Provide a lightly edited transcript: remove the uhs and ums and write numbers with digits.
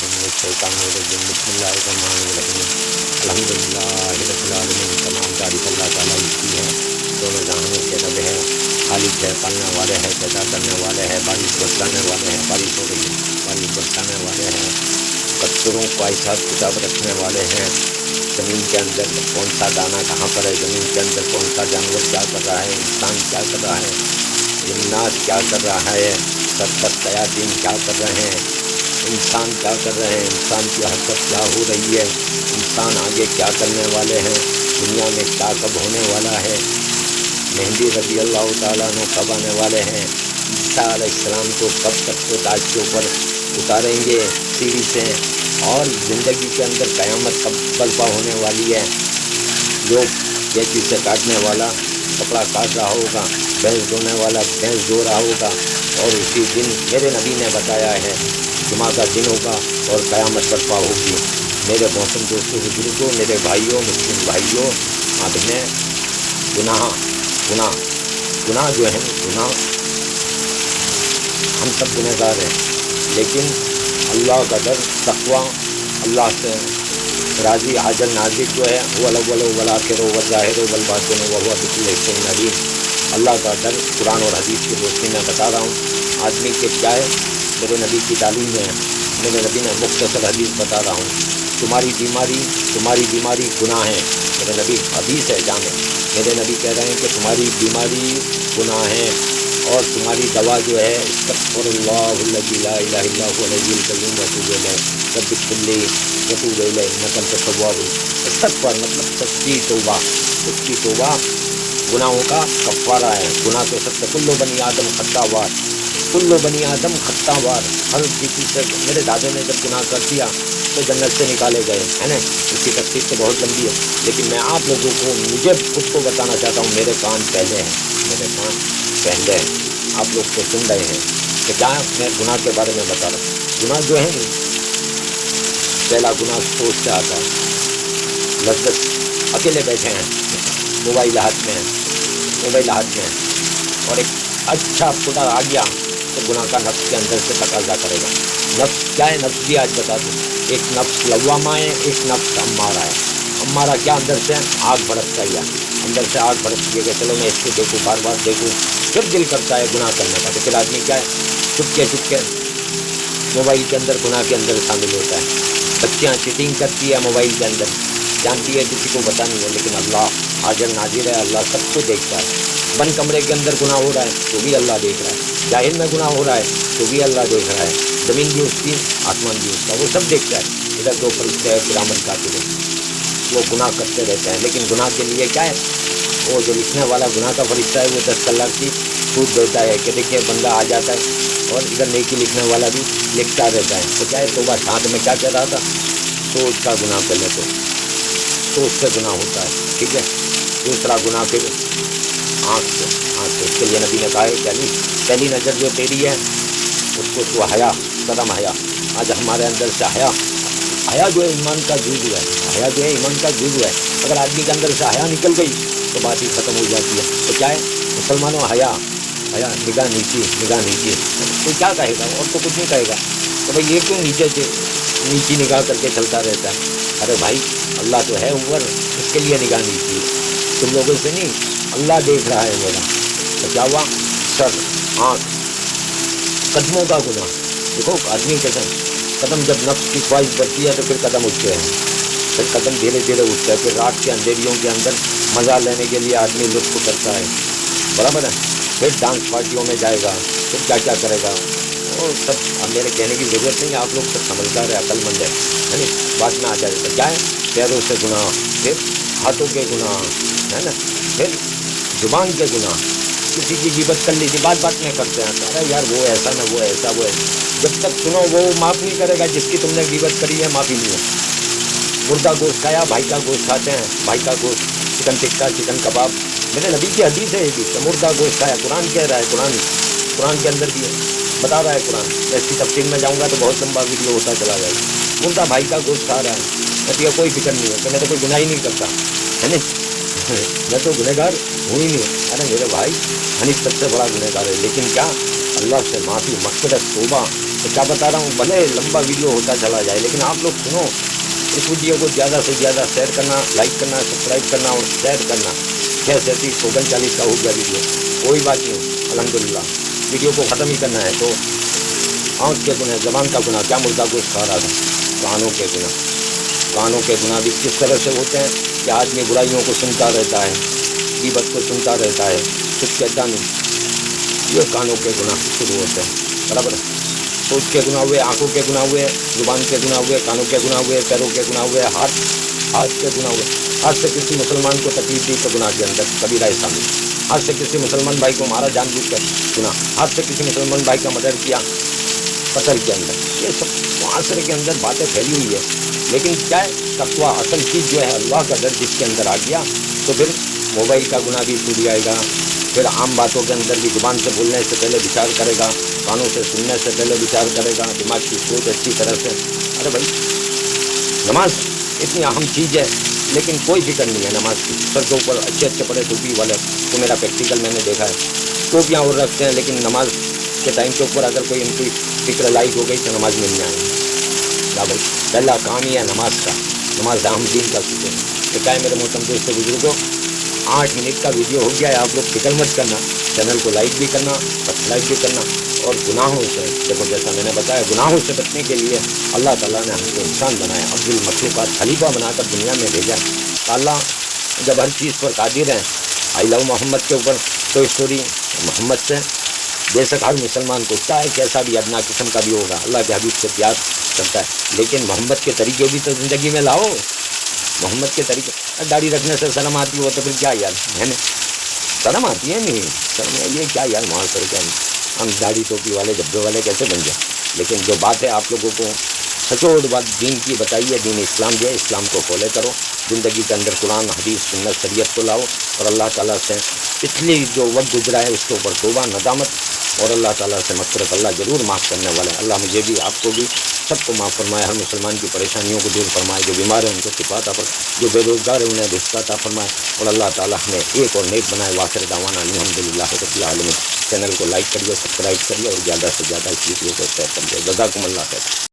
बिस्मिल्लाहिर्रहमानिर्रहीम अल्हम्दुलिल्लाहि रब्बिल आलमीन। तमाम तारीफ अल्लाह ताला की है, दोनों जहानों के रब है, खालिक है, पालने वाले हैं, पैदा करने वाले हैं, बारिश बरसाने वाले हैं, बारिश हो रही है, बारिश बरसाने वाले हैं, पत्थरों को हिसाब किताब रखने वाले हैं। ज़मीन के अंदर कौन सा दाना कहाँ पर है, ज़मीन के अंदर कौन सा जानवर क्या कर रहा है, इंसान क्या कर रहा है, जिन्नात क्या कर रहा है, सरकत शयातीन क्या कर रहे हैं, इंसान क्या कर रहे हैं, इंसान की हरकत क्या हो रही है, इंसान आगे क्या करने वाले हैं, दुनिया में क्या कब होने वाला है, मेहंदी रज़ी अल्लाह ताला अन्हु कब आने वाले हैं, ईसा अलैहिस्सलाम को कब तक को ताज के ऊपर उतारेंगे सीढ़ी से, और ज़िंदगी के अंदर क़यामत कब बर्पा होने वाली है। लोग कैंची से काटने वाला कपड़ा काट रहा होगा, भैंस धोने वाला भैंस धो रहा होगा, और उसी दिन मेरे नबी ने बताया है जुमा का दिन होगा और क़यामत बर्पा होगी। मेरे मौसम दोस्तों बुजुर्गों, मेरे भाइयों, मुस्लिम भाइयों, आपने गुनाह जो है, गुनाह हम सब गुनहगार हैं, लेकिन अल्लाह का डर, तक़वा, अल्लाह से राज़ी, हाजिर नाज़िर जो है, वो अव्वल वल आखिर वल ज़ाहिर वल बातिन व हुवा बिकुल्लि शैइन अलीम। अल्लाह का डर कुरान और हदीस की रोशनी में बता रहा हूँ। आदमी के क्या है, मेरे नबी की तालीम में है, मेरे नबी ने मुख्तसर हदीस बता रहा हूँ। तुम्हारी बीमारी गुनाह है, मेरे नबी हदीस है जामे, मेरे नबी कह रहे हैं कि तुम्हारी बीमारी गुनाह है, और तुम्हारी दवा जो है इस्तग़फ़िरुल्लाहल्लज़ी ला इलाहा इल्ला हुवल हय्युल क़य्यूम व अतूबु इलैह रब्बिग़फ़िरली व तूब इलैहि इन्नका अंतत तव्वाब। इस्तग़फ़ार मतलब सच्ची तौबा गुनाहों का कफ़ारा है। गुनाह तो सबसे कुल्लु बनी आदम खत्तावार, हर किसी से। मेरे दादे ने जब गुनाह कर दिया तो जन्नत से निकाले गए, है ना। इसकी तफसीर तो बहुत लंबी है, लेकिन मैं आप लोगों को, मुझे खुद को बताना चाहता हूँ, मेरे कान पहले हैं, आप लोग तो सुन रहे हैं कि क्या मैं गुनाह के बारे में बता रहा हूँ। गुनाह जो है, पहला गुनाह सोच से आता है, लज्जत, अकेले बैठे हैं, मोबाइल हाथ में है, और एक अच्छा खुदा आ गया तो गुनाह का नफ्स के अंदर से तकाजा करेगा। नफ्स क्या है, नफ्स भी आज बता दूँ। एक नफ्स लव्वामा है, एक नफ्स अम्मारा है। अम्मारा क्या, अंदर से आग भड़कता है, अंदर से आग भड़कती है कि चलो मैं इसको देखूँ, बार बार देखूँ, फिर दिल करता है गुनाह करने का। तो फिर आदमी क्या है, चुपके मोबाइल के अंदर, गुनाह के अंदर शामिल होता है। बच्चियाँ चीटिंग करती है मोबाइल के अंदर, जानती है किसी को पता नहीं है, लेकिन अल्लाह हाजिर नाजिर है, अल्लाह सब कुछ देखता है। बंद कमरे के अंदर गुनाह हो रहा है तो भी अल्लाह देख रहा है, जाहिर में गुनाह हो रहा है तो भी अल्लाह देख रहा है, ज़मीन भी उसकी, आसमान भी उसका, वो सब देखता है। इधर दो फरिश्ते हैं किरामन कातिब, वो गुनाह करते रहते हैं, लेकिन गुनाह के लिए क्या है, वो जो लिखने वाला गुनाह का फरिश्ता है, वो 10 कलाक की छूट देता है कि देखिए बंदा आ जाता है, और इधर नेकी लिखने वाला भी लिखता रहता है। तो क्या है, तौबा साथ में क्या कह रहा था, सोच का गुनाह, पहले तो सोच से गुनाह होता है, ठीक है। दूसरा गुनाह फिर आँख से। इसके लिए नबी ने कहा है कि पहली नज़र जो तेरी है उसको तो हया, कदम हया। आज हमारे अंदर से हया जो है ईमान का जुज़ है, अगर आदमी के अंदर से हया निकल गई तो बात ही ख़त्म हो जाती है। तो क्या है, मुसलमानों, हया, निगाह नीची, तो क्या कहेगा, और तो कुछ नहीं कहेगा। तो भाई ये क्यों नीची निगाह करके चलता रहता है। अरे भाई, अल्लाह तो है ऊपर, इसके लिए निगाह नीची, तुम लोगों से नहीं, अल्लाह देख रहा है मेरा। तो क्या हुआ, सर, आँख, कदमों का गुनाह। देखो आदमी कैसे, कदम जब नफ्स की ख्वाहिश बढ़ती है तो फिर कदम उठते हैं, फिर कदम धीरे धीरे उठता है, फिर रात के अंधेरियों के अंदर मज़ा लेने के लिए आदमी लुत्फ़ करता है, बराबर है। फिर डांस पार्टियों में जाएगा, फिर क्या क्या करेगा, और सब। अब मेरे कहने की ज़रूरत नहीं है, आप लोग सब समझदार है, अक्लमंद है ना। बात में आ जाएगा क्या है, पैरों से गुनाह, फिर हाथों के गुनाह, है ना, फिर जुबान के गुनाह। किसी की ग़ीबत कर लीजिए, बात में करते हैं, अरे यार वो ऐसा ना, वो ऐसा, जब तक सुनो वो माफ़ नहीं करेगा जिसकी तुमने ग़ीबत करी है, माफ़ी नहीं है। मुर्दा गोश्त खाया, भाई का गोश्त खाते हैं, भाई का गोश्त, चिकन टिक्का, चिकन कबाब, मेरे नबी की हदीस है ये भी, मुर्दा गोश्त खाया, कुरान कह रहा है, कुरान के अंदर भी है, बता रहा है कुरान। मैं इसकी तफसीर में जाऊँगा तो बहुत लंबा वीडियो होता चला जाएगा। मुर्दा भाई का गोश्त खा रहा है, कहती है कोई फिक्र नहीं है, तो मैं तो कोई गुनाह ही नहीं करता, है ना। میں تو गुनहगार हूँ ही नहीं। अरे मेरे भाई, हनीफ सबसे बड़ा गुनहगार है, लेकिन क्या अल्लाह से माफ़ी, मग़फ़िरत, तौबा। तो क्या बता रहा हूँ, भले लंबा वीडियो होता चला जाए, लेकिन आप लोग सुनो। इस वीडियो को ज़्यादा से ज़्यादा शेयर करना, लाइक करना, सब्सक्राइब करना और शेयर करना। 637 का हो गया वीडियो, कोई बात नहीं, अल्हम्दुलिल्लाह। वीडियो को ख़त्म ही करना है। तो आँख के गुनाह, ज़बान का गुनाह, क्या मुर्दा गोश्त खा रहा था, कानों के गुनाह। कानों के गुनाह भी किस तरह से होते हैं कि आदमी बुराइयों को सुनता रहता है, गीबत को सुनता रहता है, कुछ कहता नहीं। ये कानों के गुनाह शुरू होते हैं, बराबर। सोच के गुनाह हुए, आँखों के गुनाह हुए, जुबान के गुनाह हुए, कानों के गुनाह हुए, पैरों के गुनाह हुए, हाथ के गुनाह हुए। हाथ से किसी मुसलमान को तकलीफ दी तो गुनाह के अंदर कबीरा है शामिल। हाथ से किसी मुसलमान भाई को मारा जानबूझ कर, गुनाह। हाथ से किसी मुसलमान भाई का मर्डर किया, कत्ल के अंदर। ये सब मुआशरे के अंदर बातें फैली हुई है। लेकिन क्या है, तकवा असल चीज़ जो है, अल्लाह का डर जिसके अंदर आ गया, तो फिर मोबाइल का गुनाह भी छूट जाएगा। फिर आम बातों के अंदर भी ज़ुबान से बोलने से पहले विचार करेगा, कानों से सुनने से पहले विचार करेगा, दिमाग की सोच अच्छी तरह से। अरे भाई, नमाज इतनी अहम चीज़ है, लेकिन कोई फिक्र नहीं है नमाज की। सर के ऊपर अच्छे अच्छे पड़े टोपी वाले, तो मेरा प्रैक्टिकल मैंने देखा है, टोपियाँ और रखते हैं, लेकिन नमाज के टाइम के ऊपर अगर कोई इनकी फिक्र लाइक हो गई तो नमाज में नहीं आएगी। क्या भाई, पहला काम ही है नमाज का। नमाज अहम दीन का सूत्र है। तो क्या है मेरे मोहतरम दोस्तों बुजुर्गों, 8 मिनट का वीडियो हो गया है, आप लोग फिक्र मत करना। चैनल को लाइक भी करना, सब्सक्राइब भी करना। और गुनाहों से, देखो जैसा मैंने बताया, गुनाहों से बचने के लिए अल्लाह ताला ने हमको इंसान बनाया, अब्दुल मखलूक़ात खलीफा बनाकर दुनिया में भेजा है। अल्लाह जब हर चीज़ पर कादिर है, आई लव मोहम्मद के ऊपर तो स्टोरी मोहम्मद से बेशक हर मुसलमान को चाहे कैसा भी अदना किस्म का भी होगा, अल्लाह के हबीब से प्यार करता है। लेकिन मोहम्मद के तरीके भी तो ज़िंदगी में लाओ। मोहम्मद के तरीके, दाढ़ी रखने से शर्म आती हो तो फिर क्या यार, है ना? शर्म आती है नहीं, शर्म है ये क्या यार, मुआशरे के हम दाढ़ी टोपी वाले धब्बे वाले कैसे बन जाए। लेकिन जो बात है आप लोगों को सचोट बात दीन की बताइए, दीन इस्लाम जो है, इस्लाम को फॉलो करो। ज़िंदगी के अंदर कुरान, हदीस, सुन्नत, शरीयत को लाओ। और अल्लाह ताला से पिछली जो वक्त गुजरा है उसके ऊपर तौबा, नदामत और अल्लाह ताला से मग़फ़िरत। अल्लाह ज़रूर माफ़ करने वाला है। अल्लाह मुझे भी, आपको भी, सबको माफ़ फरमाए। हर मुसलमान की परेशानियों को दूर फरमाए। जो बीमार है उनको शिफा अता फरमाए, जो बेरोज़गार है उन्हें रिज़्क़ अता फरमाए। और अल्लाह ताला हमें एक और नेक बनाए। वाखिर दावाना अल्हम्दुलिल्लाह रब्बिल आलमीन। चैनल को लाइक करिए, सब्सक्राइब करिए और ज़्यादा से ज़्यादा इस वीडियो को शेयर करिए। जज़ाकुमुल्लाह खैर।